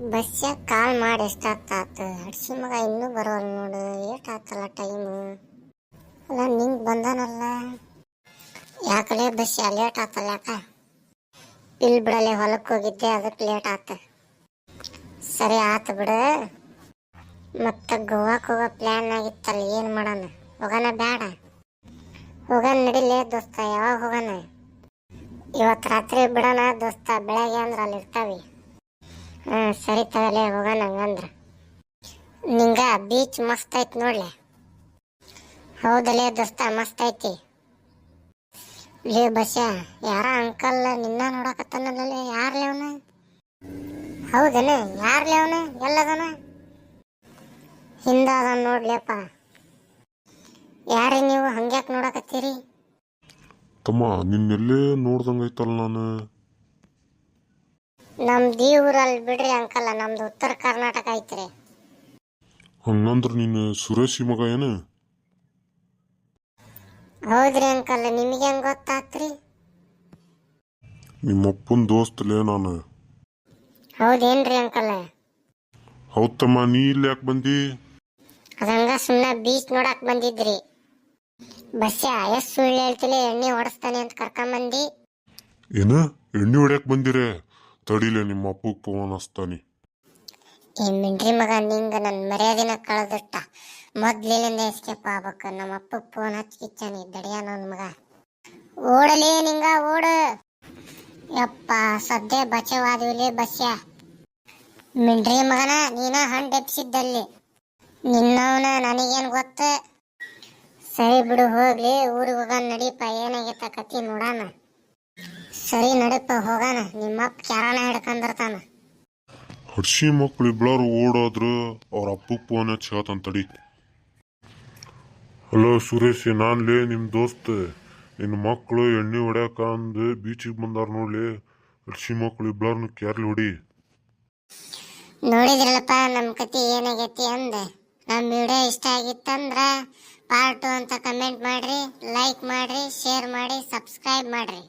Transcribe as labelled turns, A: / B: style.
A: ಬಸ್ಸಾಗ ಕಾಲ್ ಮಾಡಿ ಎಷ್ಟಾಗ್ತಾತು ಹಡ್ಸಿ ಮಗ ಇನ್ನೂ ಬರೋಲ್ಲ ನೋಡು. ಏಟಾತಲ್ಲ ಟೈಮು. ಅಲ್ಲ ನಿಂಗೆ ಬಂದಾನಲ್ಲ, ಯಾಕಲೇ ಬಸ್ಸ ಲೇಟ್ ಆತಲ್ಲ? ಯಾಕ ಇಲ್ಲಿ ಬಿಡಲೆ ಹೊಲಕ್ಕೆ ಹೋಗಿದ್ದೆ, ಅದಕ್ಕೆ ಲೇಟ್ ಆತ. ಸರಿ ಆತು ಬಿಡು. ಮತ್ತು ಗೋವಾಕ್ಕೆ ಹೋಗೋ ಪ್ಲ್ಯಾನ್ ಆಗಿತ್ತಲ್ಲ, ಏನು ಮಾಡೋಣ? ಹೋಗೋಣ ಬೇಡ? ಹೋಗೋಣ ನಡಿಲೇ ದೋಸ್ತ. ಯಾವಾಗ ಹೋಗೋಣ? ಇವತ್ತು ರಾತ್ರಿ ಬಿಡೋಣ ದೋಸ್ತ, ಬೆಳಗ್ಗೆ ಅಂದ್ರೆ ಅಲ್ಲಿ ಇರ್ತಾವೆ. ಹಾಂ ಸರಿ ತಗಲೇ, ಹೋಗೋಣ ಹಂಗಂದ್ರೆ. ನಿಂಗೆ ಬೀಚ್ ಮಸ್ತ್ ಐತಿ ನೋಡ್ಲೆ. ಹೌದಲೇ ದೋಸ್ತ, ಮಸ್ತ್ ಐತಿ. ಲೇ ಬಸ್ಸ, ಯಾರ ಅಂಕಲ್ ನಿನ್ನ ನೋಡಕತ್ತಾನಲ್ಲೇ, ಯಾರ್ಲೇ ಅವನು? ಹೌದೇನೆ, ಯಾರ್ಲೇ ಅವನು? ಎಲ್ಲದನ? ಹಿಂದ ಅದ ನೋಡ್ಲೇಪ್ಪ. ಯಾರೇ ನೀವು ಹಂಗ್ಯಾಕೆ ನೋಡಕತ್ತೀರಿ?
B: ತಮ್ಮ ನಿನ್ನೆಲ್ಲೇ ನೋಡ್ದಂಗೈತಲ್ಲ ನಾನು.
A: ನಮ್ದು ಈ ಊರಲ್ಲಿ ಬಿಡ್ರಿ ಅಂಕಲ್, ನಮ್ದು ಉತ್ತರ ಕರ್ನಾಟಕ ಐತ್ರಿ.
B: ಹಂಗಂದ್ರ ನೀನು ಸುರೇಶಿ ಮಗ ಏನು?
A: ಹೌದ್ರಿ ಅಂಕಲ್, ನಿಮಗೆ ಹೆಂಗೆ ಗೊತ್ತಾತ್ರಿ?
B: ನಿಮ್ಮಪ್ಪನ ದೋಸ್ತಲೇ ನಾನು.
A: ಹೌದೇನ್ರಿ ಅಂಕಲ್?
B: ಹೌದ್ ತಮ್ಮ, ನೀ ಇಲ್ಲಿ ಯಾಕೆ ಬಂದಿ?
A: ಅದಂಗ ಸುಮ್ಮನೆ ಬೀಚ್ ನೋಡಕ್ ಬಂದಿದ್ರಿ. ಬಸ್ಸ ಎಷ್ಟು ಸುಳ್ಳು ಹೇಳ್ತಿಲ್ಲ, ಎಣ್ಣೆ ಹೊಡೆಸ್ತಾನೆ ಅಂತ ಕರ್ಕೊಂಬಂದಿ.
B: ಏನ ಎಣ್ಣೆ ಹೊಡ್ಯಾಕ್ ಬಂದಿರೇ? ತಡಿಲೆ, ನಿಮ್ಮ ಅಪ್ಪಗೆ ಫೋನ್ ಹಚ್ತಾನಿ.
A: ಈ ಮಿಂಡ್ರಿ ಮಗ ನಿಂಗೆ ನನ್ನ ಮರ್ಯಾದಿನ ಕಳೆದಿಟ್ಟ. ಮೊದ್ಲಿನಿಂದ ಎಸ್ಕೇಪ್ ಆಗ್ಬೇಕು. ನಮ್ಮ ಅಪ್ಪಗೆ ಫೋನ್ ಹಚ್ಕಿಚ್ಚಾನಿ ದಡಿಯಾನ ನನ್ನ ಮಗ. ಓಡಲೇ ನಿಂಗ ಓಡು. ಯಪ್ಪ ಸದ್ಯ ಬಚಾವಾದಿವಿಲಿ ಬಸ್ಸ. ಮಿಂಡ್ರಿ ಮಗನ ನೀನ ಹಣ್ಣು ಎಪ್ಸಿದ್ದಲ್ಲಿ, ನಿನ್ನವನ ನನಗೇನು ಗೊತ್ತು? ಸರಿ ಬಿಡು, ಹೋಗ್ಲಿ. ಊರಿಗೆ ಹೋಗೋಣ ನಡೀಪ, ಏನಾಗೈತ ಕತಿ ನೋಡೋಣ. ಸರಿ ನಡೀಪ ಹೋಗೋಣ, ನಿಮ್ಮಪ್ಪ ಕ್ಯಾರಣ ಹಿಡ್ಕೊಂಡಿರ್ತಾನ.
B: ಹಡ್ಸಿ ಮಕ್ಳು ಇಬ್ಬಳಾರು ಓಡೋದ್ರು, ಅವ್ರ ಅಪ್ಪಗೆ ಫೋನ್ ಹಚ್ಚಿ ಹೇಳ್ತಾನ ತಡಿ. ಹಲೋ ಸುರೇಶ್, ನಾನ್ಲೇ ನಿಮ್ಮ ದೋಸ್ತ್. ನಿನ್ನ ಮಕ್ಕಳು ಎಣ್ಣೆ ಹೊಡ್ಯಾಕ ಅಂದು ಬೀಚಿಗೆ ಬಂದಾರ ನೋಡ್ಲಿ. ಹಡ್ಸಿ ಮಕ್ಳು ಇಬ್ಬಳಾರನು ಕ್ಯಾರ್ಲಿ ಹೊಡಿ.
A: ನೋಡಿದ್ರಲ್ಲಪ್ಪ ನಮ್ಮ ಕತಿ ಏನಾಗೈತಿ ಅಂದೆ. ನಮ್ಮ ವಿಡಿಯೋ ಇಷ್ಟ ಆಗಿತ್ತಂದ್ರೆ ಪಾರ್ಟ್ 2 ಅಂತ ಕಮೆಂಟ್ ಮಾಡ್ರಿ, ಲೈಕ್ ಮಾಡ್ರಿ, ಶೇರ್ ಮಾಡಿ, ಸಬ್ಸ್ಕ್ರೈಬ್ ಮಾಡ್ರಿ.